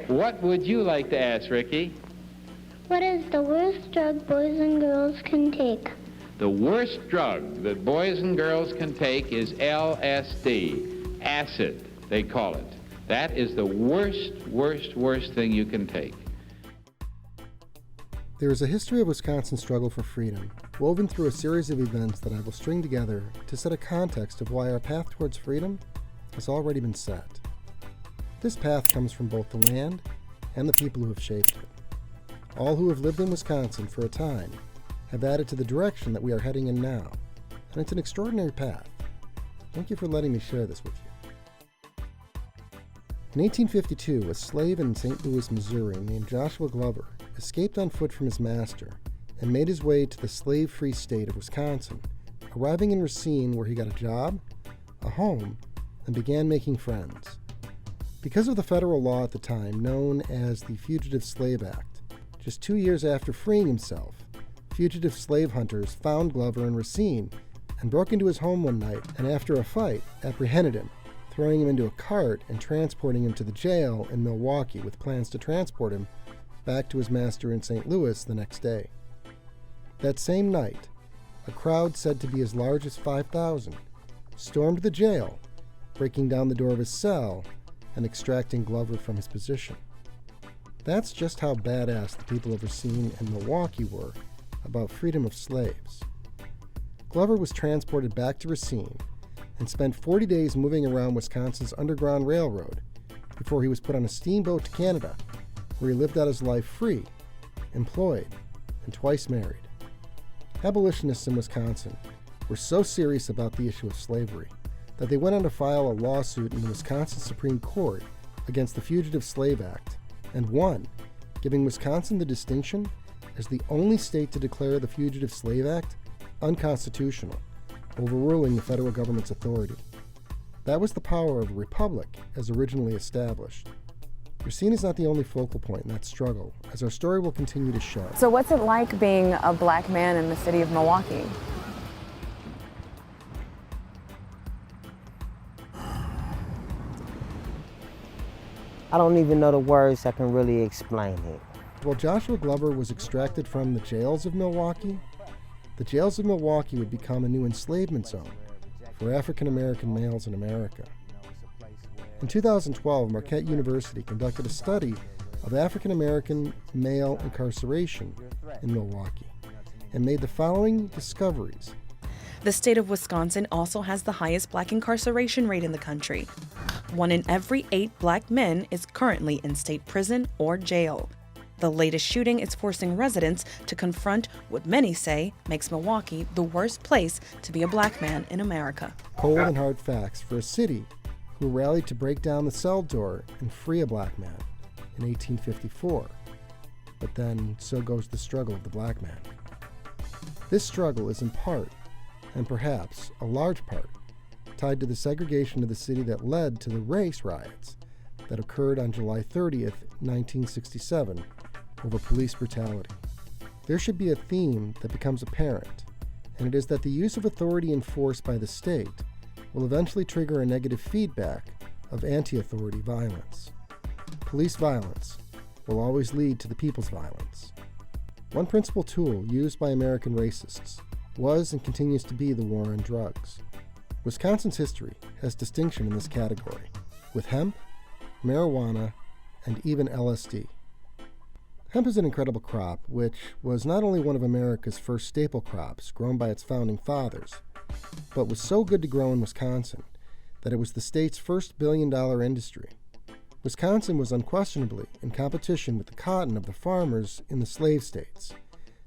What would you like to ask, Ricky? What is the worst drug boys and girls can take? The worst drug that boys and girls can take is LSD, acid, they call it. That is the worst thing you can take. There is a history of Wisconsin's struggle for freedom, woven through a series of events that I will string together to set a context of why our path towards freedom has already been set. This path comes from both the land and the people who have shaped it. All who have lived in Wisconsin for a time have added to the direction that we are heading in now, and it's an extraordinary path. Thank you for letting me share this with you. In 1852, a slave in St. Louis, Missouri named Joshua Glover escaped on foot from his master and made his way to the slave-free state of Wisconsin, arriving in Racine where he got a job, a home, and began making friends. Because of the federal law at the time known as the Fugitive Slave Act, just 2 years after freeing himself, fugitive slave hunters found Glover in Racine and broke into his home one night and after a fight apprehended him, throwing him into a cart and transporting him to the jail in Milwaukee with plans to transport him back to his master in St. Louis the next day. That same night, a crowd said to be as large as 5,000 stormed the jail, breaking down the door of his cell and extracting Glover from his position. That's just how badass the people of Racine and Milwaukee were about freedom of slaves. Glover was transported back to Racine and spent 40 days moving around Wisconsin's Underground Railroad before he was put on a steamboat to Canada, where he lived out his life free, employed, and twice married. Abolitionists in Wisconsin were so serious about the issue of slavery that they went on to file a lawsuit in the Wisconsin Supreme Court against the Fugitive Slave Act and won, giving Wisconsin the distinction as the only state to declare the Fugitive Slave Act unconstitutional, overruling the federal government's authority. That was the power of a republic as originally established. Racine is not the only focal point in that struggle, as our story will continue to show. So what's it like being a black man in the city of Milwaukee? I don't even know the words that can really explain it. While Joshua Glover was extracted from the jails of Milwaukee, the jails of Milwaukee would become a new enslavement zone for African American males in America. In 2012, Marquette University conducted a study of African American male incarceration in Milwaukee and made the following discoveries. The state of Wisconsin also has the highest black incarceration rate in the country. 1 in every 8 black men is currently in state prison or jail. The latest shooting is forcing residents to confront what many say makes Milwaukee the worst place to be a black man in America. Cold and hard facts for a city who rallied to break down the cell door and free a black man in 1854. But then, so goes the struggle of the black man. This struggle is in part, and perhaps a large part, tied to the segregation of the city that led to the race riots that occurred on July 30th, 1967, over police brutality. There should be a theme that becomes apparent, and it is that the use of authority and force by the state will eventually trigger a negative feedback of anti-authority violence. Police violence will always lead to the people's violence. One principal tool used by American racists was and continues to be the war on drugs. Wisconsin's history has distinction in this category, with hemp, marijuana, and even LSD. Hemp is an incredible crop, which was not only one of America's first staple crops grown by its founding fathers, but was so good to grow in Wisconsin that it was the state's first billion-dollar industry. Wisconsin was unquestionably in competition with the cotton of the farmers in the slave states,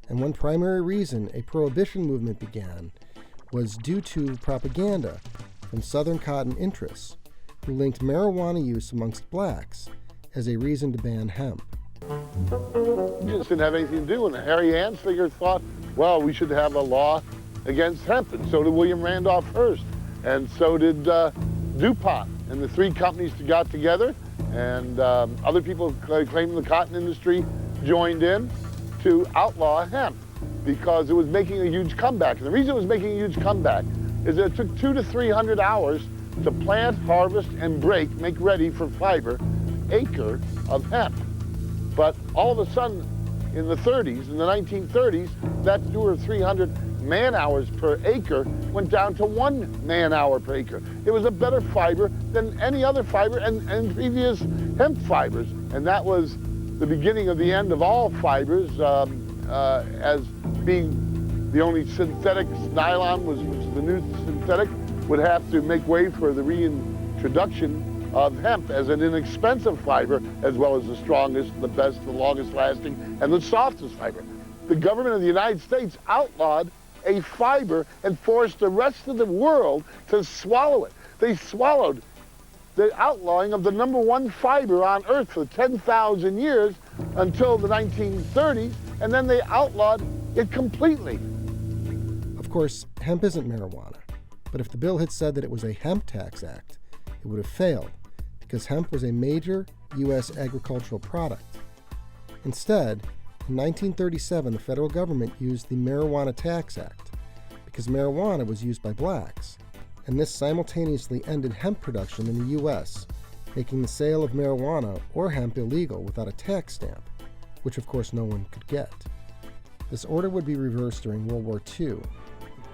and one primary reason a prohibition movement began was due to propaganda from Southern cotton interests who linked marijuana use amongst blacks as a reason to ban hemp. We just didn't have anything to do, and Harry Anslinger thought, well, we should have a law against hemp, and so did William Randolph Hearst, and so did DuPont, and the 3 companies got together, and other people claiming the cotton industry joined in to outlaw hemp because it was making a huge comeback. And the reason it was making a huge comeback is that it took 200 to 300 hours to plant, harvest, and make ready for fiber acre of hemp. But all of a sudden, in the 1930s, that 200 or 300 man-hours per acre went down to 1 man-hour per acre. It was a better fiber than any other fiber and previous hemp fibers. And that was the beginning of the end of all fibers, as being the only synthetic. Nylon was the new synthetic, would have to make way for the reintroduction of hemp as an inexpensive fiber, as well as the strongest, the best, the longest lasting, and the softest fiber. The government of the United States outlawed a fiber and forced the rest of the world to swallow it. They swallowed the outlawing of the #1 fiber on Earth for 10,000 years until the 1930s, and then they outlawed it completely. Of course, hemp isn't marijuana, but if the bill had said that it was a hemp tax act, it would have failed, because hemp was a major U.S. agricultural product. Instead, in 1937, the federal government used the Marijuana Tax Act, because marijuana was used by blacks, and this simultaneously ended hemp production in the U.S., making the sale of marijuana or hemp illegal without a tax stamp, which of course no one could get. This order would be reversed during World War II,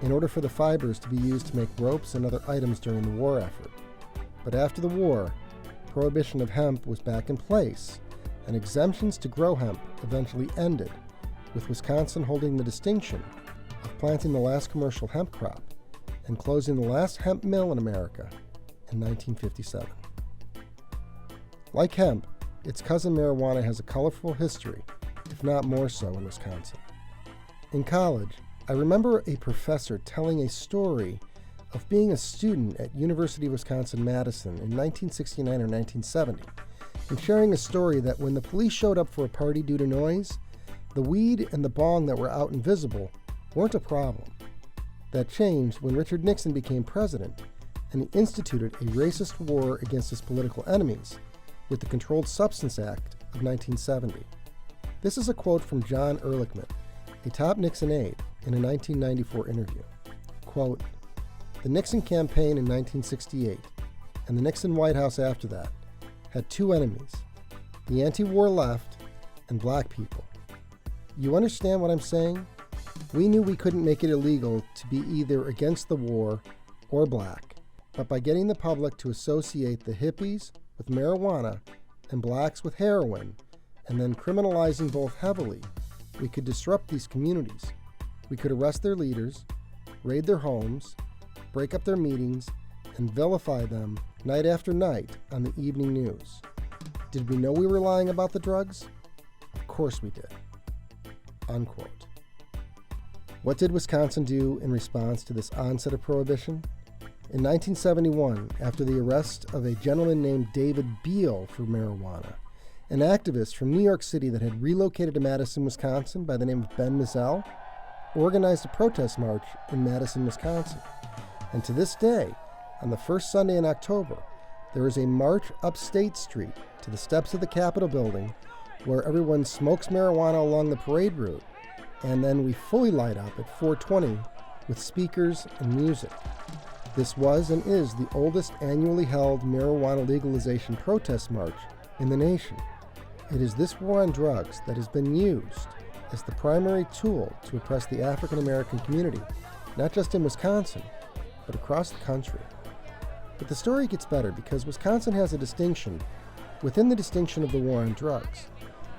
in order for the fibers to be used to make ropes and other items during the war effort. But after the war, prohibition of hemp was back in place, and exemptions to grow hemp eventually ended, with Wisconsin holding the distinction of planting the last commercial hemp crop and closing the last hemp mill in America in 1957. Like hemp, its cousin marijuana has a colorful history, if not more so, in Wisconsin. In college, I remember a professor telling a story of being a student at University of Wisconsin-Madison in 1969 or 1970, and sharing a story that when the police showed up for a party due to noise, the weed and the bong that were out and visible weren't a problem. That changed when Richard Nixon became president, and he instituted a racist war against his political enemies with the Controlled Substance Act of 1970. This is a quote from John Ehrlichman, a top Nixon aide, in a 1994 interview. Quote, "The Nixon campaign in 1968 and the Nixon White House after that had two enemies, the anti-war left and black people. You understand what I'm saying? We knew we couldn't make it illegal to be either against the war or black, but by getting the public to associate the hippies with marijuana and blacks with heroin, and then criminalizing both heavily, we could disrupt these communities. We could arrest their leaders, raid their homes, break up their meetings, and vilify them night after night on the evening news. Did we know we were lying about the drugs? Of course we did." Unquote. What did Wisconsin do in response to this onset of prohibition? In 1971, after the arrest of a gentleman named David Beal for marijuana, an activist from New York City that had relocated to Madison, Wisconsin by the name of Ben Mizell, organized a protest march in Madison, Wisconsin. And to this day, on the first Sunday in October, there is a march up State Street to the steps of the Capitol building where everyone smokes marijuana along the parade route, and then we fully light up at 420 with speakers and music. This was and is the oldest annually held marijuana legalization protest march in the nation. It is this war on drugs that has been used as the primary tool to oppress the African American community, not just in Wisconsin, but across the country. But the story gets better because Wisconsin has a distinction within the distinction of the war on drugs,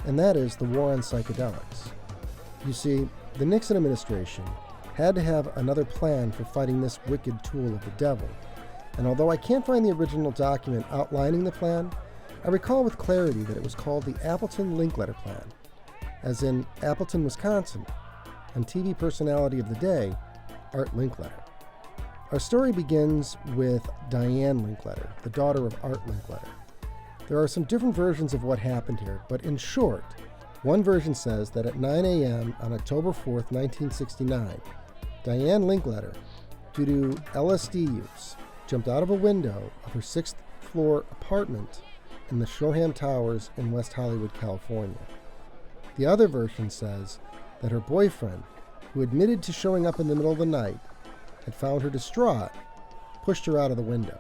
and that is the war on psychedelics. You see, the Nixon administration had to have another plan for fighting this wicked tool of the devil, and although I can't find the original document outlining the plan, I recall with clarity that it was called the Appleton-Linkletter plan, as in Appleton, Wisconsin, and TV personality of the day, Art Linkletter. Our story begins with Diane Linkletter, the daughter of Art Linkletter. There are some different versions of what happened here, but in short, one version says that at 9 a.m. on October 4th, 1969, Diane Linkletter, due to LSD use, jumped out of a window of her 6th floor apartment in the Shoreham Towers in West Hollywood, California. The other version says that her boyfriend, who admitted to showing up in the middle of the night, had found her distraught, pushed her out of the window.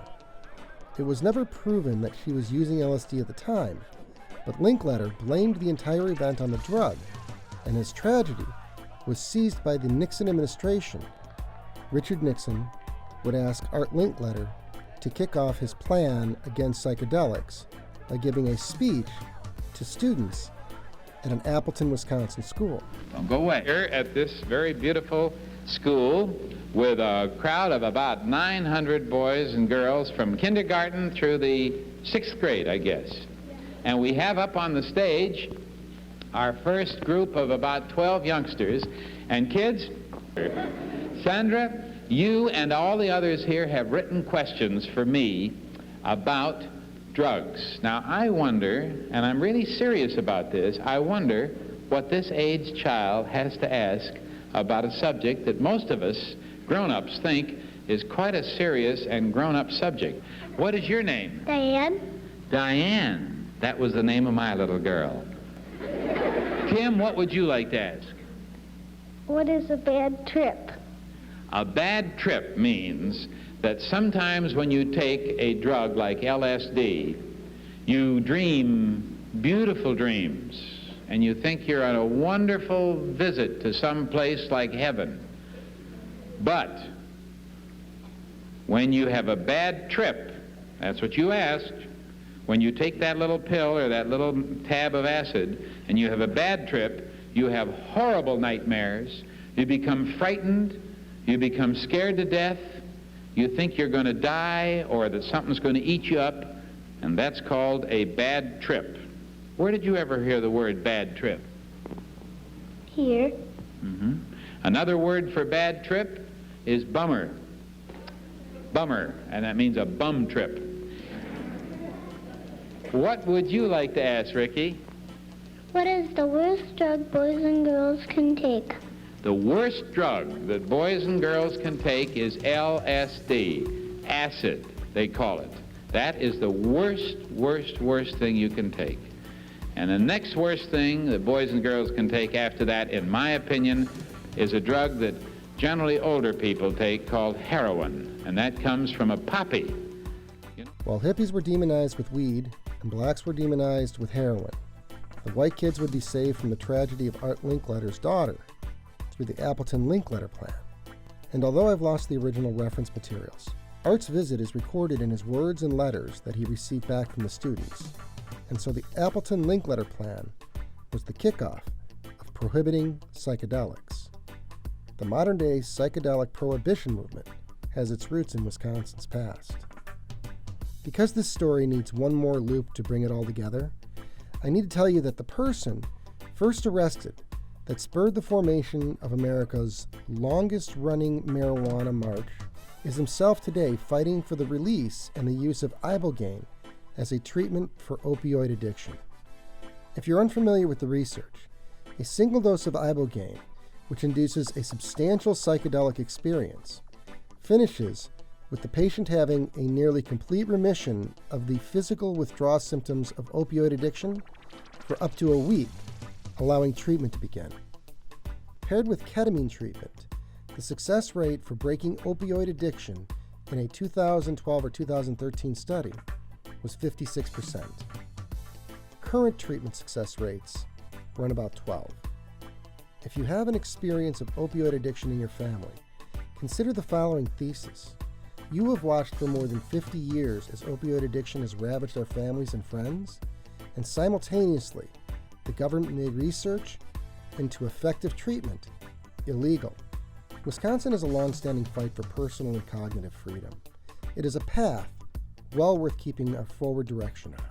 It was never proven that she was using LSD at the time, but Linkletter blamed the entire event on the drug, and his tragedy was seized by the Nixon administration. Richard Nixon would ask Art Linkletter to kick off his plan against psychedelics by giving a speech to students at an Appleton, Wisconsin school. Don't go away. Here at this very beautiful school with a crowd of about 900 boys and girls from kindergarten through the 6th grade, I guess. And we have up on the stage our first group of about 12 youngsters. And kids, Sandra, you and all the others here have written questions for me about drugs. Now, I wonder, and I'm really serious about this, I wonder what this age child has to ask about a subject that most of us grown-ups think is quite a serious and grown-up subject. What is your name? Diane. Diane. That was the name of my little girl. Kim, what would you like to ask? What is a bad trip? A bad trip means that sometimes when you take a drug like LSD, you dream beautiful dreams, and you think you're on a wonderful visit to some place like heaven. But when you have a bad trip, that's what you asked, when you take that little pill or that little tab of acid and you have a bad trip, you have horrible nightmares, you become frightened, you become scared to death, you think you're going to die or that something's going to eat you up, and that's called a bad trip. Where did you ever hear the word bad trip? Here. Mm-hmm. Another word for bad trip is bummer. Bummer, and that means a bum trip. What would you like to ask, Ricky? What is the worst drug boys and girls can take? The worst drug that boys and girls can take is LSD, acid, they call it. That is the worst thing you can take. And the next worst thing that boys and girls can take after that, in my opinion, is a drug that generally older people take called heroin, and that comes from a poppy. While hippies were demonized with weed and blacks were demonized with heroin, the white kids would be saved from the tragedy of Art Linkletter's daughter through the Appleton-Linkletter plan. And although I've lost the original reference materials, Art's visit is recorded in his words and letters that he received back from the students. And so the Appleton-Linkletter plan was the kickoff of prohibiting psychedelics. The modern-day psychedelic prohibition movement has its roots in Wisconsin's past. Because this story needs one more loop to bring it all together, I need to tell you that the person first arrested that spurred the formation of America's longest-running marijuana march is himself today fighting for the release and the use of ibogaine as a treatment for opioid addiction. If you're unfamiliar with the research, a single dose of ibogaine, which induces a substantial psychedelic experience, finishes with the patient having a nearly complete remission of the physical withdrawal symptoms of opioid addiction for up to a week, allowing treatment to begin. Paired with ketamine treatment, the success rate for breaking opioid addiction in a 2012 or 2013 study was 56%. Current treatment success rates run about 12. If you have an experience of opioid addiction in your family, consider the following thesis. You have watched for more than 50 years as opioid addiction has ravaged our families and friends, and simultaneously, the government made research into effective treatment illegal. Wisconsin has a long-standing fight for personal and cognitive freedom. It is a path well worth keeping a forward direction on.